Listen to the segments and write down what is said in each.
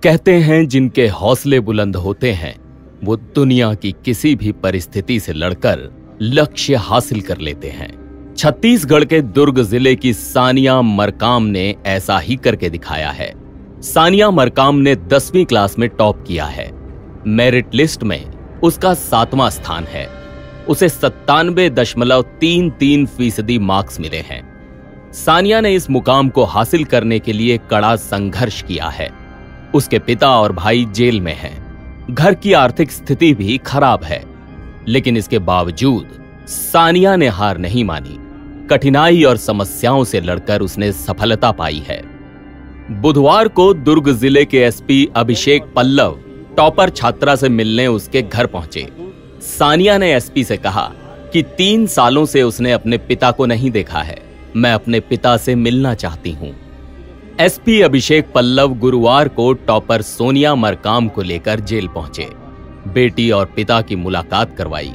कहते हैं जिनके हौसले बुलंद होते हैं वो दुनिया की किसी भी परिस्थिति से लड़कर लक्ष्य हासिल कर लेते हैं। छत्तीसगढ़ के दुर्ग जिले की सानिया मरकाम ने ऐसा ही करके दिखाया है। सानिया मरकाम ने 10वीं क्लास में टॉप किया है। मेरिट लिस्ट में उसका 7वां स्थान है। उसे 97.33% मार्क्स मिले हैं। सानिया ने इस मुकाम को हासिल करने के लिए कड़ा संघर्ष किया है। उसके पिता और भाई जेल में हैं। घर की आर्थिक स्थिति भी खराब है, लेकिन इसके बावजूद सानिया ने हार नहीं मानी। कठिनाई और समस्याओं से लड़कर उसने सफलता पाई है। बुधवार को दुर्ग जिले के एसपी अभिषेक पल्लव टॉपर छात्रा से मिलने उसके घर पहुंचे। सानिया ने एसपी से कहा कि 3 सालों से उसने अपने पिता को नहीं देखा है। मैं अपने पिता से मिलना चाहती हूं। एसपी अभिषेक पल्लव गुरुवार को टॉपर सोनिया मरकाम को लेकर जेल पहुंचे। बेटी और पिता की मुलाकात करवाई।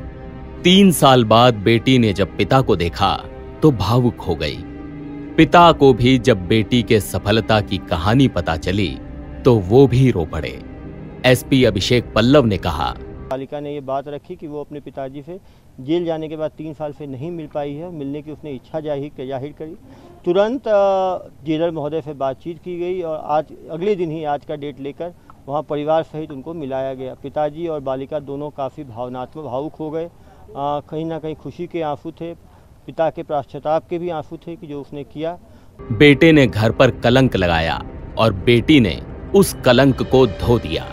3 साल बाद बेटी ने जब पिता को देखा तो भावुक हो गई। पिता को भी जब बेटी के सफलता की कहानी पता चली तो वो भी रो पड़े। एसपी अभिषेक पल्लव ने कहा, बालिका ने ये बात रखी कि वो अपने पिताजी से जेल जाने के बाद 3 साल से नहीं मिल पाई है। मिलने की उसने इच्छा जाहिर करी। तुरंत जेलर महोदय से बातचीत की गई और आज अगले दिन ही आज का डेट लेकर वहाँ परिवार सहित उनको मिलाया गया। पिताजी और बालिका दोनों काफ़ी भावनात्मक भावुक हो गए। कहीं ना कहीं खुशी के आंसू थे, पिता के पश्चाताप के भी आंसू थे कि जो उसने किया। बेटे ने घर पर कलंक लगाया और बेटी ने उस कलंक को धो दिया।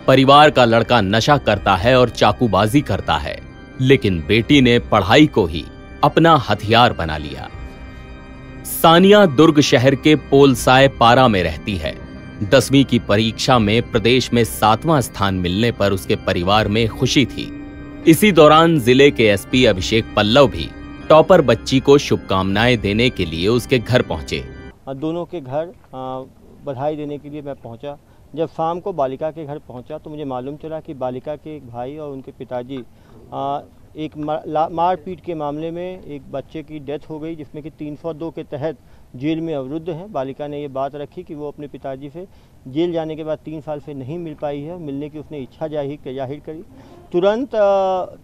परिवार का लड़का नशा करता है और चाकूबाजी करता है, लेकिन बेटी ने पढ़ाई को ही अपना हथियार बना लिया। सानिया दुर्ग शहर के पोलसाय पारा में रहती है। 10वीं की परीक्षा में प्रदेश में 7वां स्थान मिलने पर उसके परिवार में खुशी थी। इसी दौरान जिले के एसपी अभिषेक पल्लव भी टॉपर बच्ची को शुभकामनाएं देने के लिए उसके घर पहुंचे। दोनों के घर बधाई देने के लिए मैं पहुंचा। जब शाम को बालिका के घर पहुंचा तो मुझे मालूम चला कि बालिका के एक भाई और उनके पिताजी एक मारपीट के मामले में एक बच्चे की डेथ हो गई, जिसमें कि 302 के तहत जेल में अवरुद्ध है। बालिका ने ये बात रखी कि वो अपने पिताजी से जेल जाने के बाद 3 साल से नहीं मिल पाई है। मिलने की उसने इच्छा जाहिर करी। तुरंत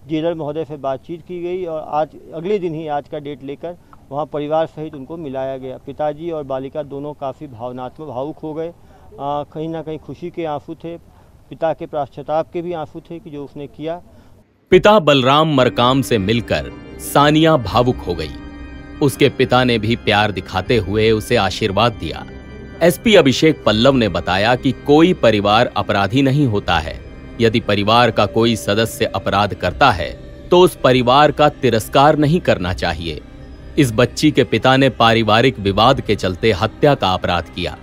जेलर महोदय से बातचीत की गई और आज अगले दिन ही आज का डेट लेकर वहाँ परिवार सहित उनको मिलाया गया। पिताजी और बालिका दोनों काफ़ी भावनात्मक भावुक हो गए। कहीं ना कहीं खुशी के आंसू थे, पिता के पश्चाताप के भी आंसू थे कि जो उसने किया। पिता बलराम मरकाम से मिलकर सानिया भावुक हो गई। उसके पिता ने भी प्यार दिखाते हुए उसे आशीर्वाद दिया। एसपी अभिषेक पल्लव ने बताया कि कोई परिवार अपराधी नहीं होता है। यदि परिवार का कोई सदस्य अपराध करता है तो उस परिवार का तिरस्कार नहीं करना चाहिए। इस बच्ची के पिता ने पारिवारिक विवाद के चलते हत्या का अपराध किया।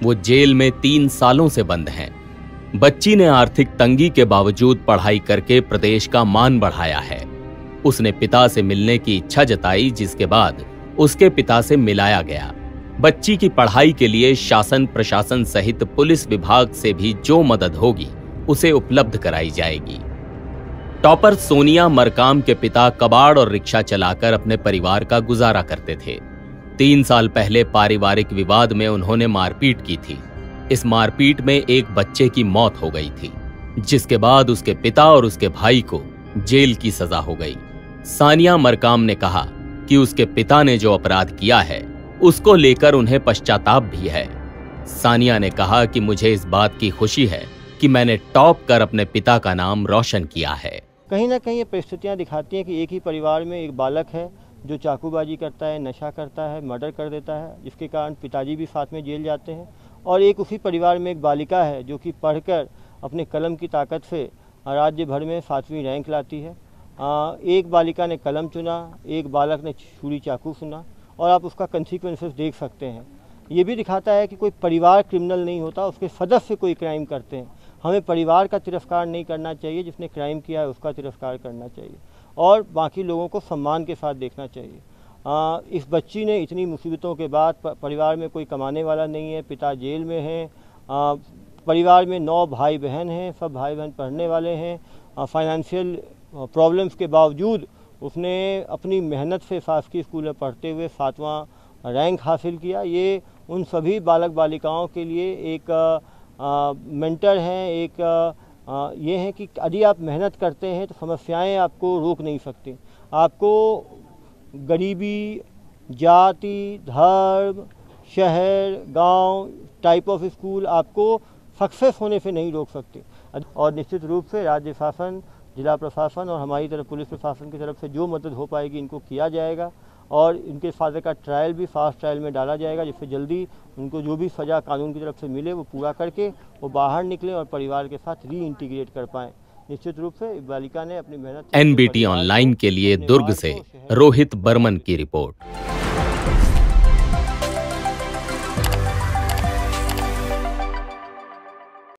वो जेल में 3 सालों से बंद हैं। बच्ची ने आर्थिक तंगी के बावजूद पढ़ाई करके प्रदेश का मान बढ़ाया है। उसने पिता से मिलने की इच्छा जताई, जिसके बाद उसके पिता से मिलाया गया। बच्ची की पढ़ाई के लिए शासन प्रशासन सहित पुलिस विभाग से भी जो मदद होगी उसे उपलब्ध कराई जाएगी। टॉपर सोनिया मरकाम के पिता कबाड़ और रिक्शा चलाकर अपने परिवार का गुजारा करते थे। 3 साल पहले पारिवारिक विवाद में उन्होंने मारपीट की थी। इस मारपीट में एक बच्चे की मौत हो गई थी, जिसके बाद उसके पिता और उसके भाई को जेल की सजा हो गई। सानिया मरकाम ने कहा कि उसके पिता ने जो अपराध किया है उसको लेकर उन्हें पश्चाताप भी है। सानिया ने कहा कि मुझे इस बात की खुशी है कि मैंने टॉप कर अपने पिता का नाम रोशन किया है। कहीं ना कहीं ये परिस्थितियाँ दिखाती हैं कि एक ही परिवार में एक बालक है जो चाकूबाजी करता है, नशा करता है, मर्डर कर देता है, जिसके कारण पिताजी भी साथ में जेल जाते हैं। और एक उसी परिवार में एक बालिका है जो कि पढ़कर अपने कलम की ताकत से राज्य भर में 7वीं रैंक लाती है। एक बालिका ने कलम चुना, एक बालक ने छुरी चाकू चुना और आप उसका कंसिक्वेंसेस देख सकते हैं। ये भी दिखाता है कि कोई परिवार क्रिमिनल नहीं होता, उसके सदस्य कोई क्राइम करते हैं। हमें परिवार का तिरस्कार नहीं करना चाहिए, जिसने क्राइम किया है उसका तिरस्कार करना चाहिए और बाकी लोगों को सम्मान के साथ देखना चाहिए। इस बच्ची ने इतनी मुसीबतों के बाद, परिवार में कोई कमाने वाला नहीं है, पिता जेल में है, परिवार में 9 भाई बहन हैं, सब भाई बहन पढ़ने वाले हैं। फाइनेंशियल प्रॉब्लम्स के बावजूद उसने अपनी मेहनत से शासकीय स्कूल में पढ़ते हुए 7वां रैंक हासिल किया। ये उन सभी बालक बालिकाओं के लिए एक मेंटर हैं, एक ये है कि यदि आप मेहनत करते हैं तो समस्याएं आपको रोक नहीं सकती। आपको गरीबी, जाति, धर्म, शहर, गांव, टाइप ऑफ स्कूल आपको सक्सेस होने से नहीं रोक सकते। और निश्चित रूप से राज्य शासन, जिला प्रशासन और हमारी तरफ पुलिस प्रशासन की तरफ से जो मदद हो पाएगी इनको किया जाएगा और इनके फादर का ट्रायल भी फास्ट ट्रायल में डाला जाएगा, जिससे जल्दी उनको जो भी सज़ा कानून की तरफ से मिले वो पूरा करके वो बाहर निकलें और परिवार के साथ रीइंटीग्रेट कर पाएँ। निश्चित रूप से बालिका ने अपनी मेहनत NBT ऑनलाइन के लिए दुर्ग से रोहित बर्मन की रिपोर्ट।